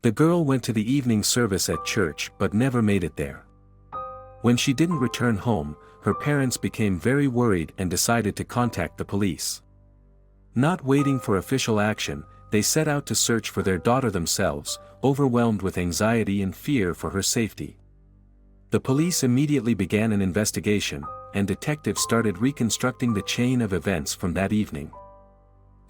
The girl went to the evening service at church but never made it there. When she didn't return home, her parents became very worried and decided to contact the police. Not waiting for official action, they set out to search for their daughter themselves, overwhelmed with anxiety and fear for her safety. The police immediately began an investigation, and detectives started reconstructing the chain of events from that evening.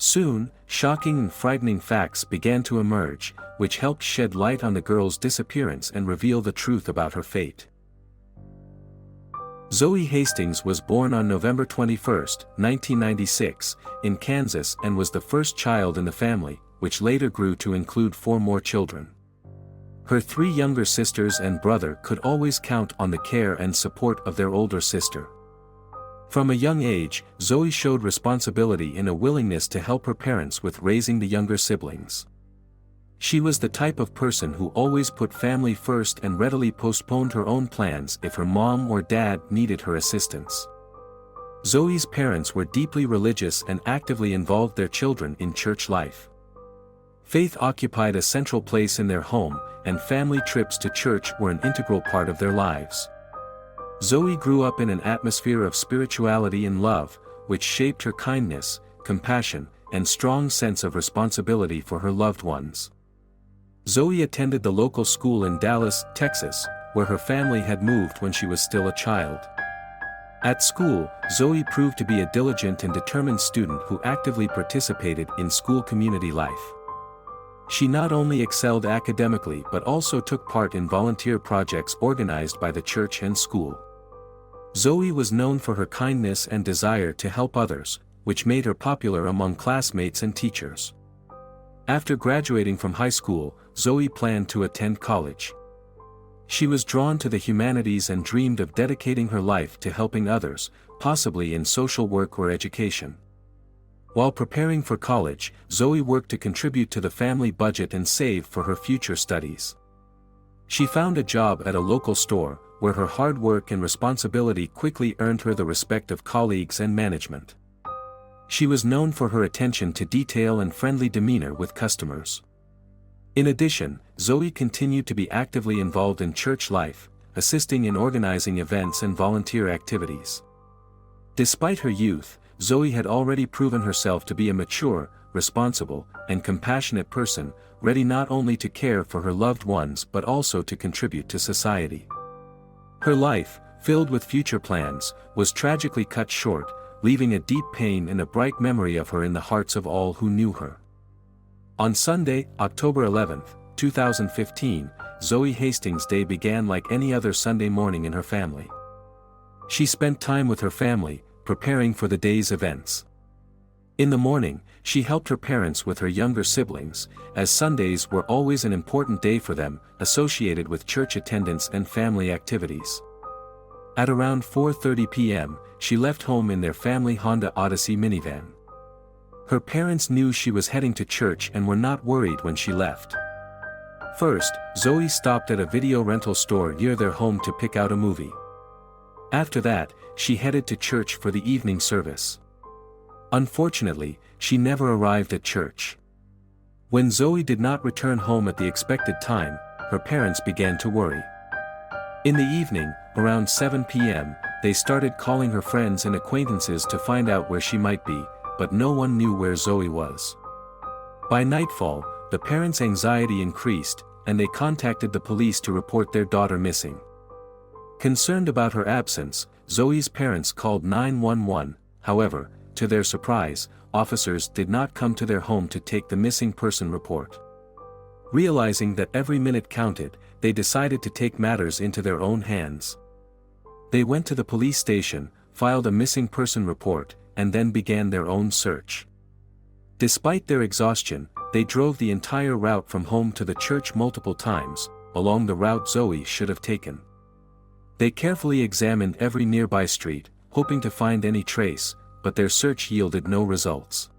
Soon, shocking and frightening facts began to emerge, which helped shed light on the girl's disappearance and reveal the truth about her fate. Zoe Hastings was born on November 21, 1996, in Kansas and was the first child in the family, which later grew to include 4 more children. Her 3 younger sisters and brother could always count on the care and support of their older sister. From a young age, Zoe showed responsibility and a willingness to help her parents with raising the younger siblings. She was the type of person who always put family first and readily postponed her own plans if her mom or dad needed her assistance. Zoe's parents were deeply religious and actively involved their children in church life. Faith occupied a central place in their home, and family trips to church were an integral part of their lives. Zoe grew up in an atmosphere of spirituality and love, which shaped her kindness, compassion, and strong sense of responsibility for her loved ones. Zoe attended the local school in Dallas, Texas, where her family had moved when she was still a child. At school, Zoe proved to be a diligent and determined student who actively participated in school community life. She not only excelled academically but also took part in volunteer projects organized by the church and school. Zoe was known for her kindness and desire to help others, which made her popular among classmates and teachers. After graduating from high school, Zoe planned to attend college. She was drawn to the humanities and dreamed of dedicating her life to helping others, possibly in social work or education. While preparing for college, Zoe worked to contribute to the family budget and save for her future studies. She found a job at a local store, where her hard work and responsibility quickly earned her the respect of colleagues and management. She was known for her attention to detail and friendly demeanor with customers. In addition, Zoe continued to be actively involved in church life, assisting in organizing events and volunteer activities. Despite her youth, Zoe had already proven herself to be a mature, responsible, and compassionate person, ready not only to care for her loved ones but also to contribute to society. Her life, filled with future plans, was tragically cut short, leaving a deep pain and a bright memory of her in the hearts of all who knew her. On Sunday, October 11, 2015, Zoe Hastings' day began like any other Sunday morning in her family. She spent time with her family, preparing for the day's events. In the morning, she helped her parents with her younger siblings, as Sundays were always an important day for them, associated with church attendance and family activities. At around 4:30 p.m., she left home in their family Honda Odyssey minivan. Her parents knew she was heading to church and were not worried when she left. First, Zoe stopped at a video rental store near their home to pick out a movie. After that, she headed to church for the evening service. Unfortunately, she never arrived at church. When Zoe did not return home at the expected time, her parents began to worry. In the evening, around 7 p.m., they started calling her friends and acquaintances to find out where she might be, but no one knew where Zoe was. By nightfall, the parents' anxiety increased, and they contacted the police to report their daughter missing. Concerned about her absence, Zoe's parents called 911, however, to their surprise, officers did not come to their home to take the missing person report. Realizing that every minute counted, they decided to take matters into their own hands. They went to the police station, filed a missing person report, and then began their own search. Despite their exhaustion, they drove the entire route from home to the church multiple times, along the route Zoe should have taken. They carefully examined every nearby street, hoping to find any trace, but their search yielded no results.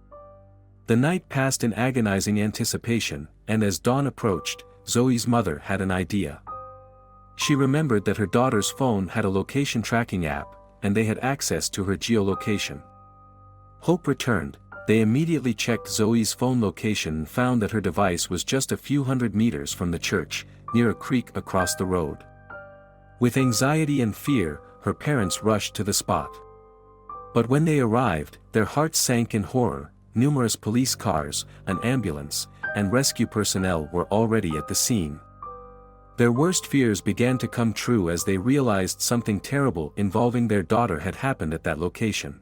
The night passed in agonizing anticipation, and as dawn approached, Zoe's mother had an idea. She remembered that her daughter's phone had a location tracking app, and they had access to her geolocation. Hope returned, They immediately checked Zoe's phone location and found that her device was just a few hundred meters from the church, near a creek across the road. With anxiety and fear, her parents rushed to the spot. But when they arrived, their hearts sank in horror. Numerous police cars, an ambulance, and rescue personnel were already at the scene. Their worst fears began to come true as they realized something terrible involving their daughter had happened at that location.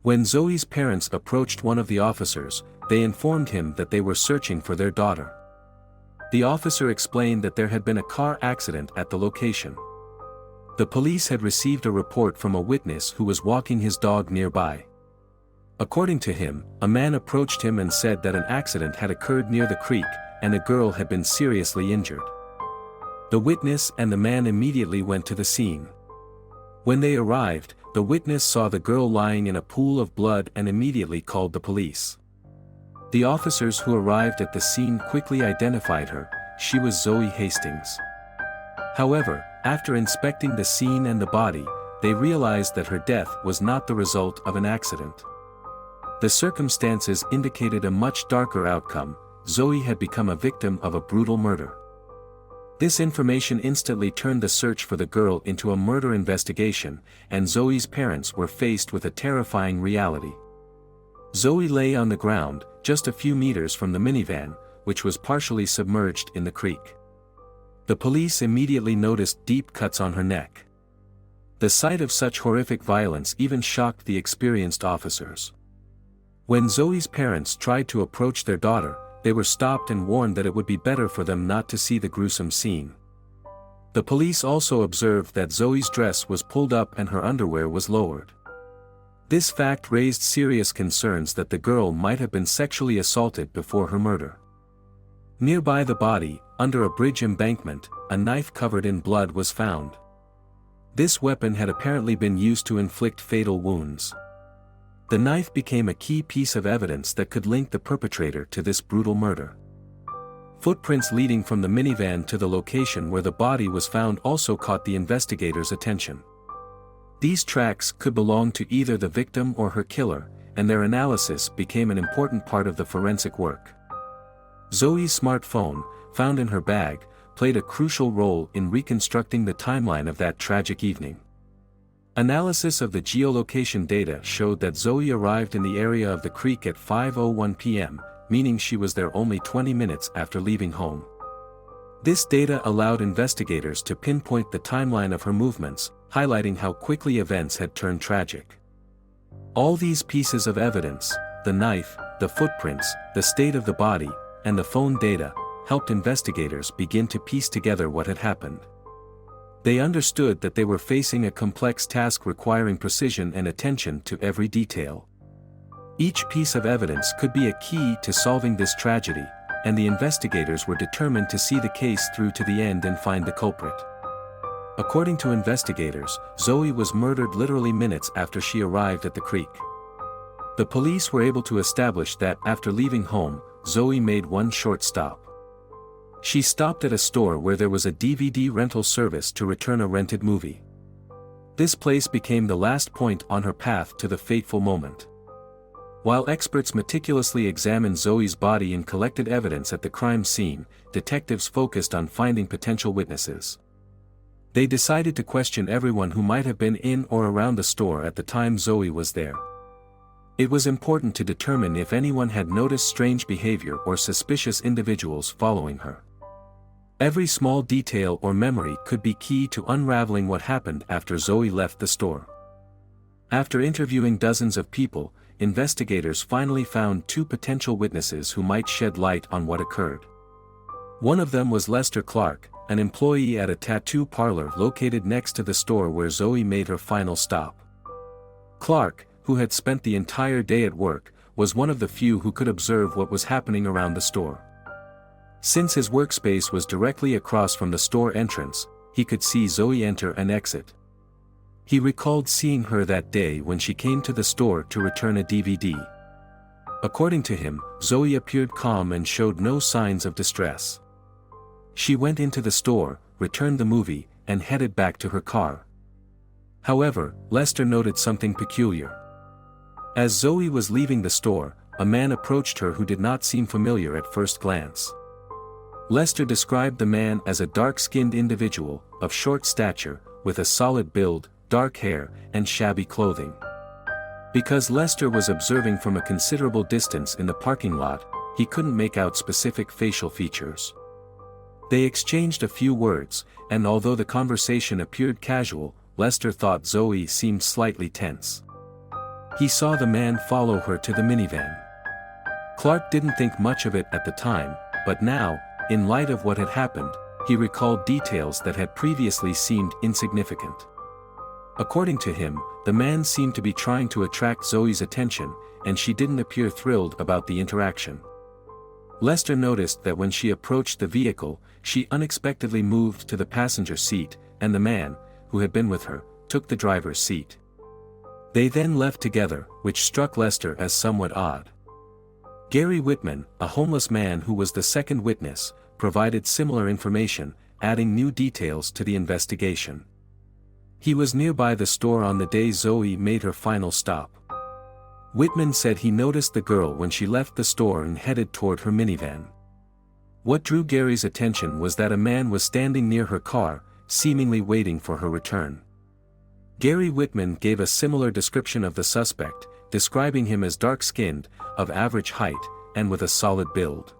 When Zoe's parents approached one of the officers, they informed him that they were searching for their daughter. The officer explained that there had been a car accident at the location. The police had received a report from a witness who was walking his dog nearby. According to him, a man approached him and said that an accident had occurred near the creek, and a girl had been seriously injured. The witness and the man immediately went to the scene. When they arrived, the witness saw the girl lying in a pool of blood and immediately called the police. The officers who arrived at the scene quickly identified her. She was Zoe Hastings. However, after inspecting the scene and the body, they realized that her death was not the result of an accident. The circumstances indicated a much darker outcome. Zoe had become a victim of a brutal murder. This information instantly turned the search for the girl into a murder investigation, and Zoe's parents were faced with a terrifying reality. Zoe lay on the ground, just a few meters from the minivan, which was partially submerged in the creek. The police immediately noticed deep cuts on her neck. The sight of such horrific violence even shocked the experienced officers. When Zoe's parents tried to approach their daughter, they were stopped and warned that it would be better for them not to see the gruesome scene. The police also observed that Zoe's dress was pulled up and her underwear was lowered. This fact raised serious concerns that the girl might have been sexually assaulted before her murder. Nearby the body, under a bridge embankment, a knife covered in blood was found. This weapon had apparently been used to inflict fatal wounds. The knife became a key piece of evidence that could link the perpetrator to this brutal murder. Footprints leading from the minivan to the location where the body was found also caught the investigators' attention. These tracks could belong to either the victim or her killer, and their analysis became an important part of the forensic work. Zoe's smartphone, found in her bag, played a crucial role in reconstructing the timeline of that tragic evening. Analysis of the geolocation data showed that Zoe arrived in the area of the creek at 5:01 p.m., meaning she was there only 20 minutes after leaving home. This data allowed investigators to pinpoint the timeline of her movements, highlighting how quickly events had turned tragic. All these pieces of evidence, the knife, the footprints, the state of the body, and the phone data, helped investigators begin to piece together what had happened. They understood that they were facing a complex task requiring precision and attention to every detail. Each piece of evidence could be a key to solving this tragedy, and the investigators were determined to see the case through to the end and find the culprit. According to investigators, Zoe was murdered literally minutes after she arrived at the creek. The police were able to establish that after leaving home, Zoe made one short stop. She stopped at a store where there was a DVD rental service to return a rented movie. This place became the last point on her path to the fateful moment. While experts meticulously examined Zoe's body and collected evidence at the crime scene, detectives focused on finding potential witnesses. They decided to question everyone who might have been in or around the store at the time Zoe was there. It was important to determine if anyone had noticed strange behavior or suspicious individuals following her. Every small detail or memory could be key to unraveling what happened after Zoe left the store. After interviewing dozens of people, investigators finally found two potential witnesses who might shed light on what occurred. One of them was Lester Clark, an employee at a tattoo parlor located next to the store where Zoe made her final stop. Clark, who had spent the entire day at work, was one of the few who could observe what was happening around the store. Since his workspace was directly across from the store entrance, he could see Zoe enter and exit. He recalled seeing her that day when she came to the store to return a DVD. According to him, Zoe appeared calm and showed no signs of distress. She went into the store, returned the movie, and headed back to her car. However, Lester noted something peculiar. As Zoe was leaving the store, a man approached her who did not seem familiar at first glance. Lester described the man as a dark-skinned individual, of short stature, with a solid build, dark hair, and shabby clothing. Because Lester was observing from a considerable distance in the parking lot, he couldn't make out specific facial features. They exchanged a few words, and although the conversation appeared casual, Lester thought Zoe seemed slightly tense. He saw the man follow her to the minivan. Clark didn't think much of it at the time, but now, in light of what had happened, he recalled details that had previously seemed insignificant. According to him, the man seemed to be trying to attract Zoe's attention, and she didn't appear thrilled about the interaction. Lester noticed that when she approached the vehicle, she unexpectedly moved to the passenger seat, and the man, who had been with her, took the driver's seat. They then left together, which struck Lester as somewhat odd. Gary Whitman, a homeless man who was the second witness, provided similar information, adding new details to the investigation. He was nearby the store on the day Zoe made her final stop. Whitman said he noticed the girl when she left the store and headed toward her minivan. What drew Gary's attention was that a man was standing near her car, seemingly waiting for her return. Gary Whitman gave a similar description of the suspect, describing him as dark-skinned, of average height, and with a solid build.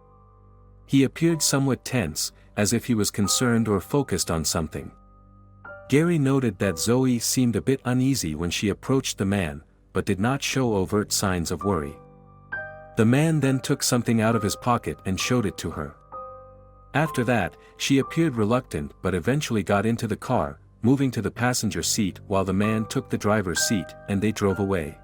He appeared somewhat tense, as if he was concerned or focused on something. Gary noted that Zoe seemed a bit uneasy when she approached the man, but did not show overt signs of worry. The man then took something out of his pocket and showed it to her. After that, she appeared reluctant but eventually got into the car, moving to the passenger seat while the man took the driver's seat, and they drove away.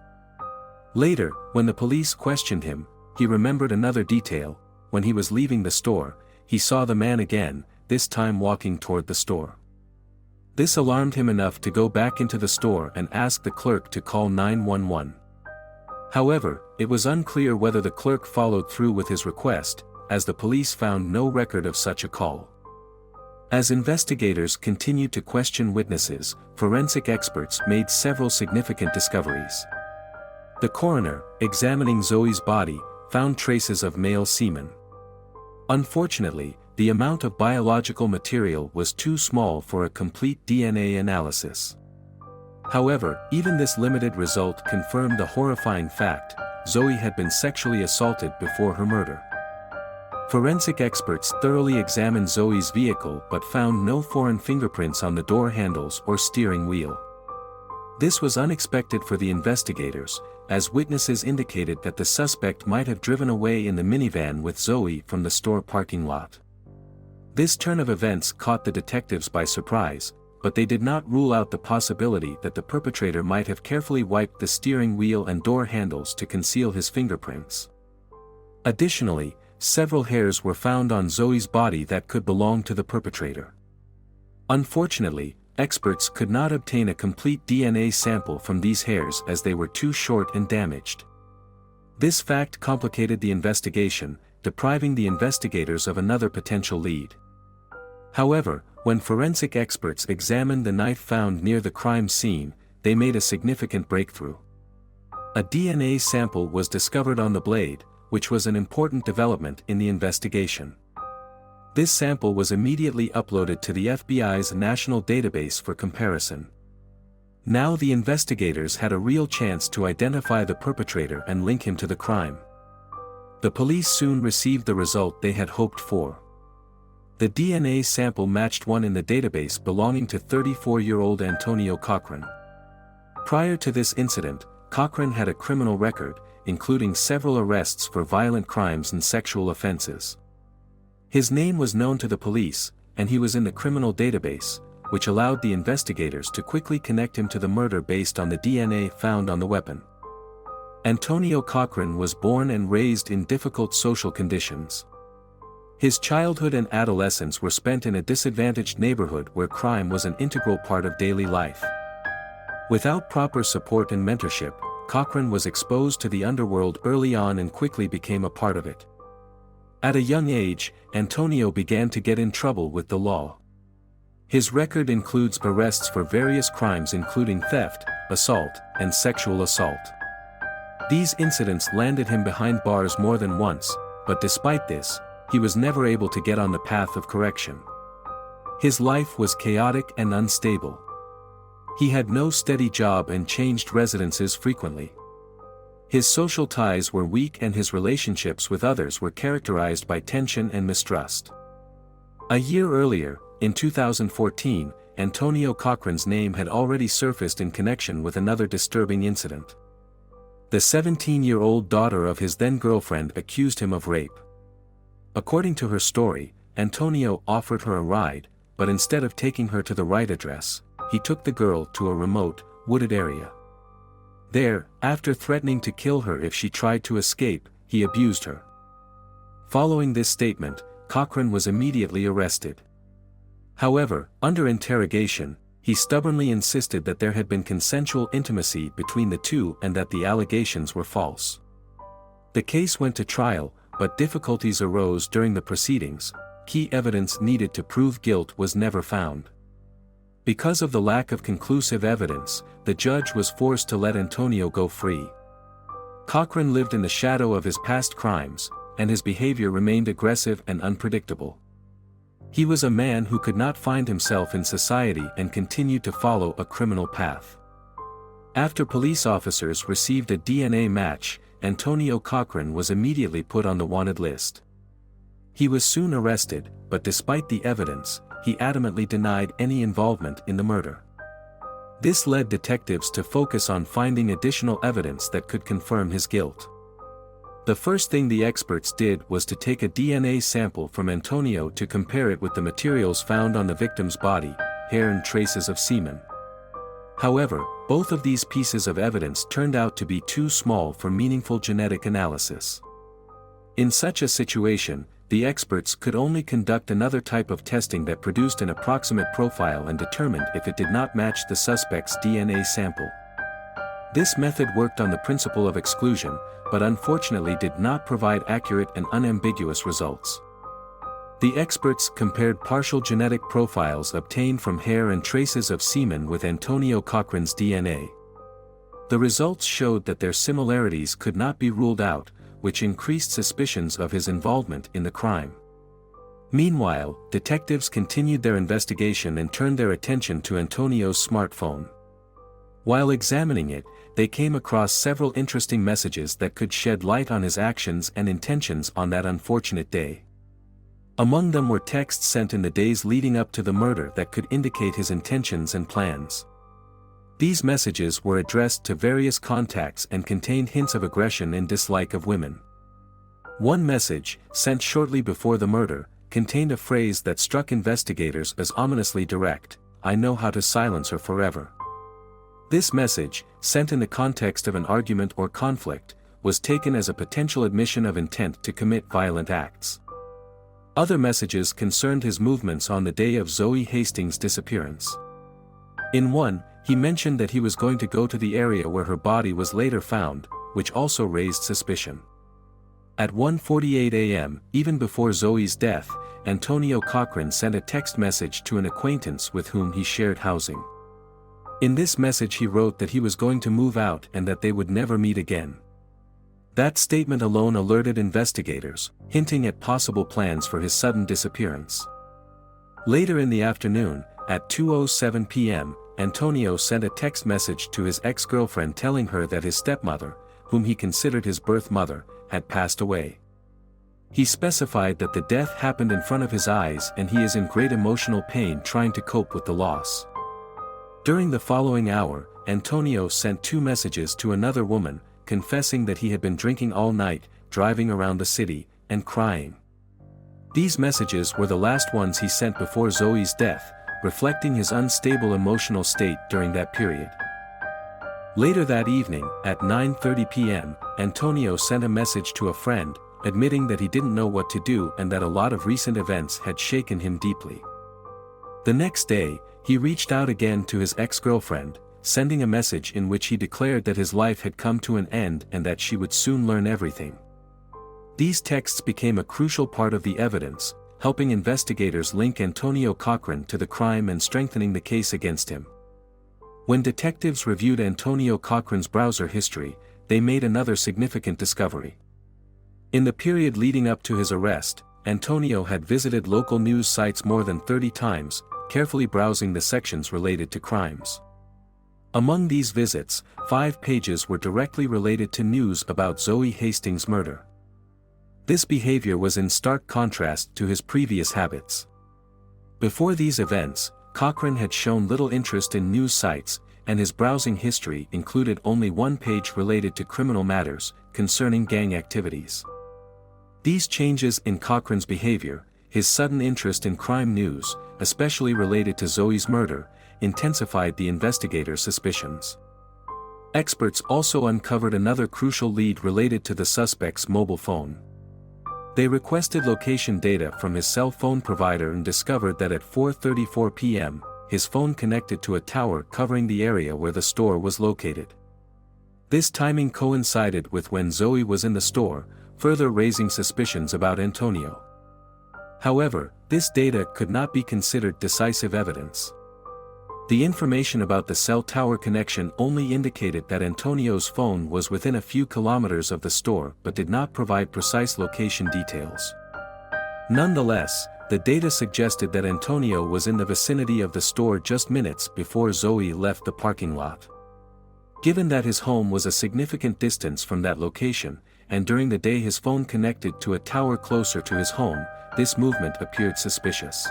Later, when the police questioned him, he remembered another detail. When he was leaving the store, he saw the man again, this time walking toward the store. This alarmed him enough to go back into the store and ask the clerk to call 911. However, it was unclear whether the clerk followed through with his request, as the police found no record of such a call. As investigators continued to question witnesses, forensic experts made several significant discoveries. The coroner, examining Zoe's body, found traces of male semen. Unfortunately, the amount of biological material was too small for a complete DNA analysis. However, even this limited result confirmed the horrifying fact: Zoe had been sexually assaulted before her murder. Forensic experts thoroughly examined Zoe's vehicle but found no foreign fingerprints on the door handles or steering wheel. This was unexpected for the investigators, as witnesses indicated that the suspect might have driven away in the minivan with Zoe from the store parking lot. This turn of events caught the detectives by surprise, but they did not rule out the possibility that the perpetrator might have carefully wiped the steering wheel and door handles to conceal his fingerprints. Additionally, several hairs were found on Zoe's body that could belong to the perpetrator. Unfortunately, experts could not obtain a complete DNA sample from these hairs as they were too short and damaged. This fact complicated the investigation, depriving the investigators of another potential lead. However, when forensic experts examined the knife found near the crime scene, they made a significant breakthrough. A DNA sample was discovered on the blade, which was an important development in the investigation. This sample was immediately uploaded to the FBI's national database for comparison. Now the investigators had a real chance to identify the perpetrator and link him to the crime. The police soon received the result they had hoped for. The DNA sample matched one in the database belonging to 34-year-old Antonio Cochran. Prior to this incident, Cochran had a criminal record, including several arrests for violent crimes and sexual offenses. His name was known to the police, and he was in the criminal database, which allowed the investigators to quickly connect him to the murder based on the DNA found on the weapon. Antonio Cochran was born and raised in difficult social conditions. His childhood and adolescence were spent in a disadvantaged neighborhood where crime was an integral part of daily life. Without proper support and mentorship, Cochran was exposed to the underworld early on and quickly became a part of it. At a young age, Antonio began to get in trouble with the law. His record includes arrests for various crimes including theft, assault, and sexual assault. These incidents landed him behind bars more than once, but despite this, he was never able to get on the path of correction. His life was chaotic and unstable. He had no steady job and changed residences frequently. His social ties were weak and his relationships with others were characterized by tension and mistrust. A year earlier, in 2014, Antonio Cochran's name had already surfaced in connection with another disturbing incident. The 17-year-old daughter of his then-girlfriend accused him of rape. According to her story, Antonio offered her a ride, but instead of taking her to the right address, he took the girl to a remote, wooded area. There, after threatening to kill her if she tried to escape, he abused her. Following this statement, Cochran was immediately arrested. However, under interrogation, he stubbornly insisted that there had been consensual intimacy between the two and that the allegations were false. The case went to trial, but difficulties arose during the proceedings. Key evidence needed to prove guilt was never found. Because of the lack of conclusive evidence, the judge was forced to let Antonio go free. Cochran lived in the shadow of his past crimes, and his behavior remained aggressive and unpredictable. He was a man who could not find himself in society and continued to follow a criminal path. After police officers received a DNA match, Antonio Cochran was immediately put on the wanted list. He was soon arrested, but despite the evidence, he adamantly denied any involvement in the murder. This led detectives to focus on finding additional evidence that could confirm his guilt. The first thing the experts did was to take a DNA sample from Antonio to compare it with the materials found on the victim's body, hair and traces of semen. However, both of these pieces of evidence turned out to be too small for meaningful genetic analysis. In such a situation, the experts could only conduct another type of testing that produced an approximate profile and determined if it did not match the suspect's DNA sample. This method worked on the principle of exclusion, but unfortunately did not provide accurate and unambiguous results. The experts compared partial genetic profiles obtained from hair and traces of semen with Antonio Cochran's DNA. The results showed that their similarities could not be ruled out, which increased suspicions of his involvement in the crime. Meanwhile, detectives continued their investigation and turned their attention to Antonio's smartphone. While examining it, they came across several interesting messages that could shed light on his actions and intentions on that unfortunate day. Among them were texts sent in the days leading up to the murder that could indicate his intentions and plans. These messages were addressed to various contacts and contained hints of aggression and dislike of women. One message, sent shortly before the murder, contained a phrase that struck investigators as ominously direct: "I know how to silence her forever." This message, sent in the context of an argument or conflict, was taken as a potential admission of intent to commit violent acts. Other messages concerned his movements on the day of Zoe Hastings' disappearance. In one, he mentioned that he was going to go to the area where her body was later found, which also raised suspicion. At 1:48 a.m., even before Zoe's death, Antonio Cochran sent a text message to an acquaintance with whom he shared housing. In this message he wrote that he was going to move out and that they would never meet again. That statement alone alerted investigators, hinting at possible plans for his sudden disappearance. Later in the afternoon, at 2:07 p.m., Antonio sent a text message to his ex-girlfriend telling her that his stepmother, whom he considered his birth mother, had passed away. He specified that the death happened in front of his eyes and he is in great emotional pain trying to cope with the loss. During the following hour, Antonio sent 2 messages to another woman, confessing that he had been drinking all night, driving around the city, and crying. These messages were the last ones he sent before Zoe's death, reflecting his unstable emotional state during that period. Later that evening, at 9:30 p.m., Antonio sent a message to a friend, admitting that he didn't know what to do and that a lot of recent events had shaken him deeply. The next day, he reached out again to his ex-girlfriend, sending a message in which he declared that his life had come to an end and that she would soon learn everything. These texts became a crucial part of the evidence, helping investigators link Antonio Cochran to the crime and strengthening the case against him. When detectives reviewed Antonio Cochran's browser history, they made another significant discovery. In the period leading up to his arrest, Antonio had visited local news sites more than 30 times, carefully browsing the sections related to crimes. Among these visits, 5 pages were directly related to news about Zoe Hastings' murder. This behavior was in stark contrast to his previous habits. Before these events, Cochran had shown little interest in news sites, and his browsing history included only 1 page related to criminal matters, concerning gang activities. These changes in Cochran's behavior, his sudden interest in crime news, especially related to Zoe's murder, intensified the investigators' suspicions. Experts also uncovered another crucial lead related to the suspect's mobile phone. They requested location data from his cell phone provider and discovered that at 4:34 p.m., his phone connected to a tower covering the area where the store was located. This timing coincided with when Zoe was in the store, further raising suspicions about Antonio. However, this data could not be considered decisive evidence. The information about the cell tower connection only indicated that Antonio's phone was within a few kilometers of the store but did not provide precise location details. Nonetheless, the data suggested that Antonio was in the vicinity of the store just minutes before Zoe left the parking lot. Given that his home was a significant distance from that location, and during the day his phone connected to a tower closer to his home, this movement appeared suspicious.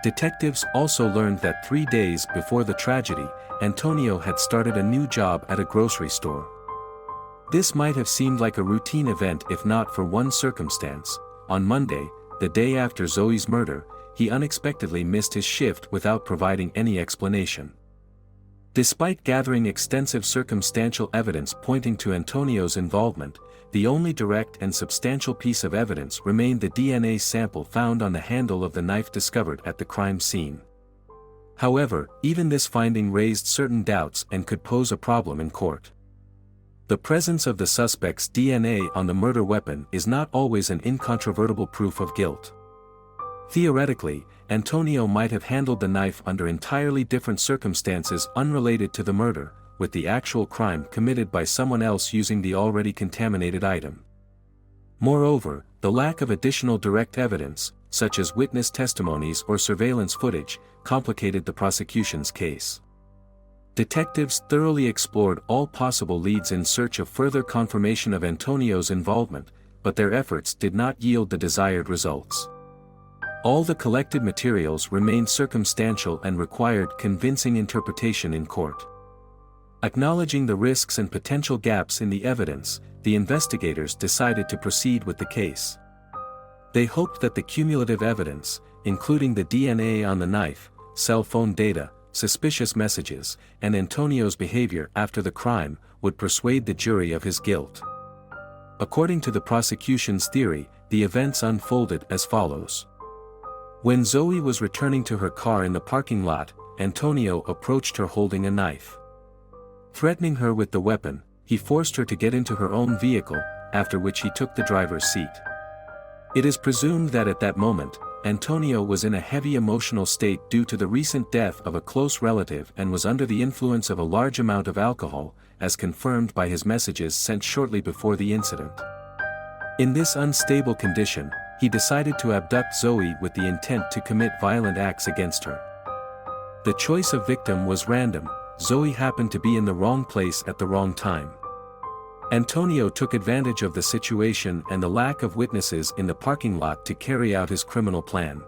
Detectives also learned that 3 days before the tragedy, Antonio had started a new job at a grocery store. This might have seemed like a routine event if not for one circumstance. On Monday, the day after Zoe's murder, he unexpectedly missed his shift without providing any explanation. Despite gathering extensive circumstantial evidence pointing to Antonio's involvement, the only direct and substantial piece of evidence remained the DNA sample found on the handle of the knife discovered at the crime scene. However, even this finding raised certain doubts and could pose a problem in court. The presence of the suspect's DNA on the murder weapon is not always an incontrovertible proof of guilt. Theoretically, Antonio might have handled the knife under entirely different circumstances unrelated to the murder, with the actual crime committed by someone else using the already contaminated item. Moreover, the lack of additional direct evidence, such as witness testimonies or surveillance footage, complicated the prosecution's case. Detectives thoroughly explored all possible leads in search of further confirmation of Antonio's involvement, but their efforts did not yield the desired results. All the collected materials remained circumstantial and required convincing interpretation in court. Acknowledging the risks and potential gaps in the evidence, the investigators decided to proceed with the case. They hoped that the cumulative evidence, including the DNA on the knife, cell phone data, suspicious messages, and Antonio's behavior after the crime, would persuade the jury of his guilt. According to the prosecution's theory, the events unfolded as follows. When Zoe was returning to her car in the parking lot, Antonio approached her holding a knife. Threatening her with the weapon, he forced her to get into her own vehicle, after which he took the driver's seat. It is presumed that at that moment, Antonio was in a heavy emotional state due to the recent death of a close relative and was under the influence of a large amount of alcohol, as confirmed by his messages sent shortly before the incident. In this unstable condition, he decided to abduct Zoe with the intent to commit violent acts against her. The choice of victim was random. Zoe happened to be in the wrong place at the wrong time. Antonio took advantage of the situation and the lack of witnesses in the parking lot to carry out his criminal plan.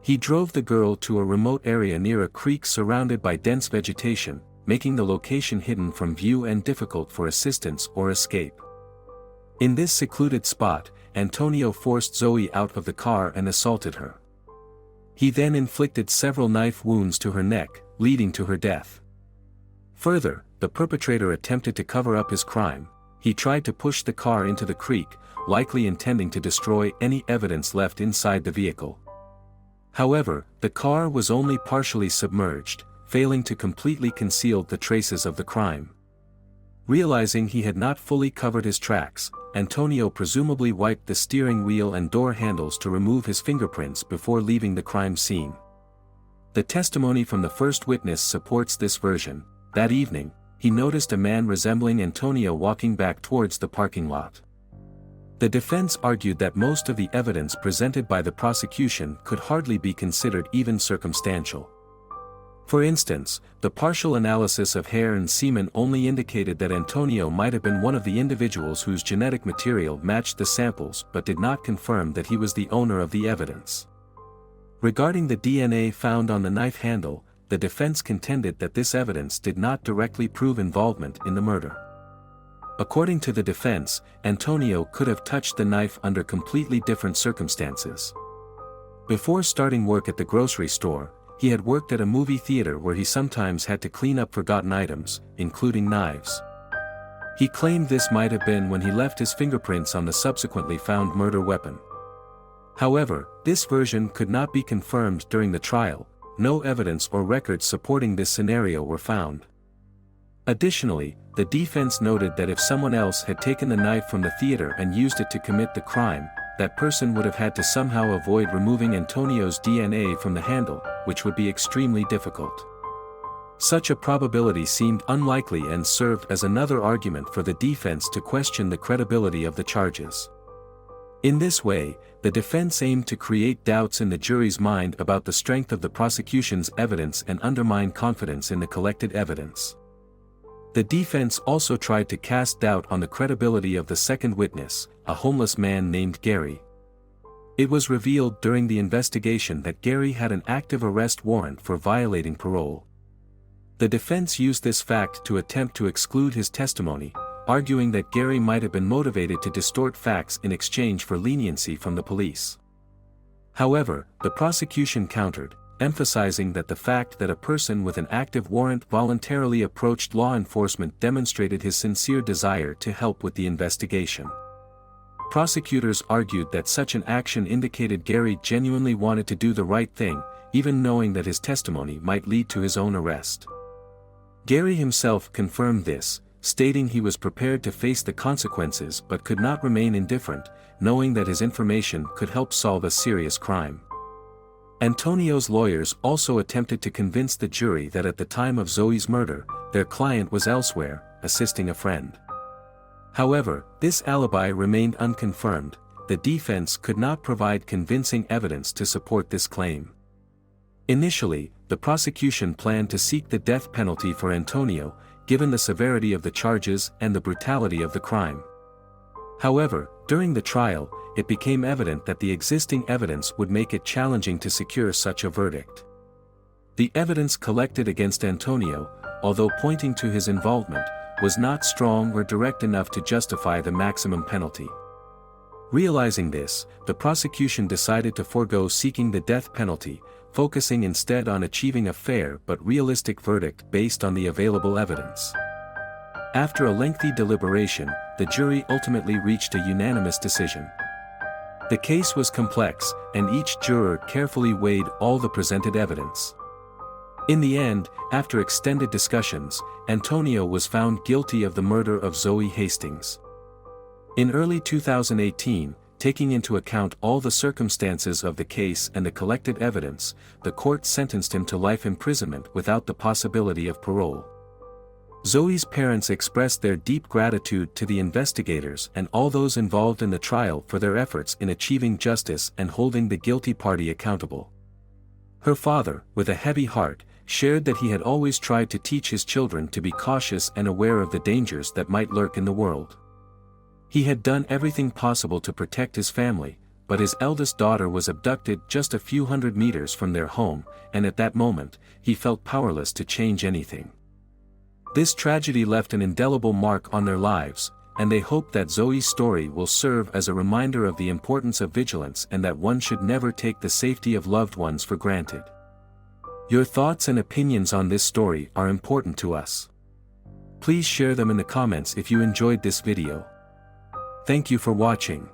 He drove the girl to a remote area near a creek surrounded by dense vegetation, making the location hidden from view and difficult for assistance or escape. In this secluded spot, Antonio forced Zoe out of the car and assaulted her. He then inflicted several knife wounds to her neck, leading to her death. Further, the perpetrator attempted to cover up his crime. He tried to push the car into the creek, likely intending to destroy any evidence left inside the vehicle. However, the car was only partially submerged, failing to completely conceal the traces of the crime. Realizing he had not fully covered his tracks, Antonio presumably wiped the steering wheel and door handles to remove his fingerprints before leaving the crime scene. The testimony from the first witness supports this version. That evening, he noticed a man resembling Antonio walking back towards the parking lot. The defense argued that most of the evidence presented by the prosecution could hardly be considered even circumstantial. For instance, the partial analysis of hair and semen only indicated that Antonio might have been one of the individuals whose genetic material matched the samples but did not confirm that he was the owner of the evidence. Regarding the DNA found on the knife handle, the defense contended that this evidence did not directly prove involvement in the murder. According to the defense, Antonio could have touched the knife under completely different circumstances. Before starting work at the grocery store, he had worked at a movie theater where he sometimes had to clean up forgotten items, including knives. He claimed this might have been when he left his fingerprints on the subsequently found murder weapon. However, this version could not be confirmed during the trial. No evidence or records supporting this scenario were found. Additionally, the defense noted that if someone else had taken the knife from the theater and used it to commit the crime, that person would have had to somehow avoid removing Antonio's DNA from the handle, which would be extremely difficult. Such a probability seemed unlikely and served as another argument for the defense to question the credibility of the charges. In this way, the defense aimed to create doubts in the jury's mind about the strength of the prosecution's evidence and undermine confidence in the collected evidence. The defense also tried to cast doubt on the credibility of the second witness, a homeless man named Gary. It was revealed during the investigation that Gary had an active arrest warrant for violating parole. The defense used this fact to attempt to exclude his testimony, arguing that Gary might have been motivated to distort facts in exchange for leniency from the police. However, the prosecution countered, emphasizing that the fact that a person with an active warrant voluntarily approached law enforcement demonstrated his sincere desire to help with the investigation. Prosecutors argued that such an action indicated Gary genuinely wanted to do the right thing, even knowing that his testimony might lead to his own arrest. Gary himself confirmed this, stating he was prepared to face the consequences but could not remain indifferent, knowing that his information could help solve a serious crime. Antonio's lawyers also attempted to convince the jury that at the time of Zoe's murder, their client was elsewhere, assisting a friend. However, this alibi remained unconfirmed. The defense could not provide convincing evidence to support this claim. Initially, the prosecution planned to seek the death penalty for Antonio, given the severity of the charges and the brutality of the crime. However, during the trial, it became evident that the existing evidence would make it challenging to secure such a verdict. The evidence collected against Antonio, although pointing to his involvement, was not strong or direct enough to justify the maximum penalty. Realizing this, the prosecution decided to forego seeking the death penalty, focusing instead on achieving a fair but realistic verdict based on the available evidence. After a lengthy deliberation, the jury ultimately reached a unanimous decision. The case was complex, and each juror carefully weighed all the presented evidence. In the end, after extended discussions, Antonio was found guilty of the murder of Zoe Hastings. In early 2018, taking into account all the circumstances of the case and the collected evidence, the court sentenced him to life imprisonment without the possibility of parole. Zoe's parents expressed their deep gratitude to the investigators and all those involved in the trial for their efforts in achieving justice and holding the guilty party accountable. Her father, with a heavy heart, shared that he had always tried to teach his children to be cautious and aware of the dangers that might lurk in the world. He had done everything possible to protect his family, but his eldest daughter was abducted just a few hundred meters from their home, and at that moment, he felt powerless to change anything. This tragedy left an indelible mark on their lives, and they hope that Zoe's story will serve as a reminder of the importance of vigilance and that one should never take the safety of loved ones for granted. Your thoughts and opinions on this story are important to us. Please share them in the comments if you enjoyed this video. Thank you for watching.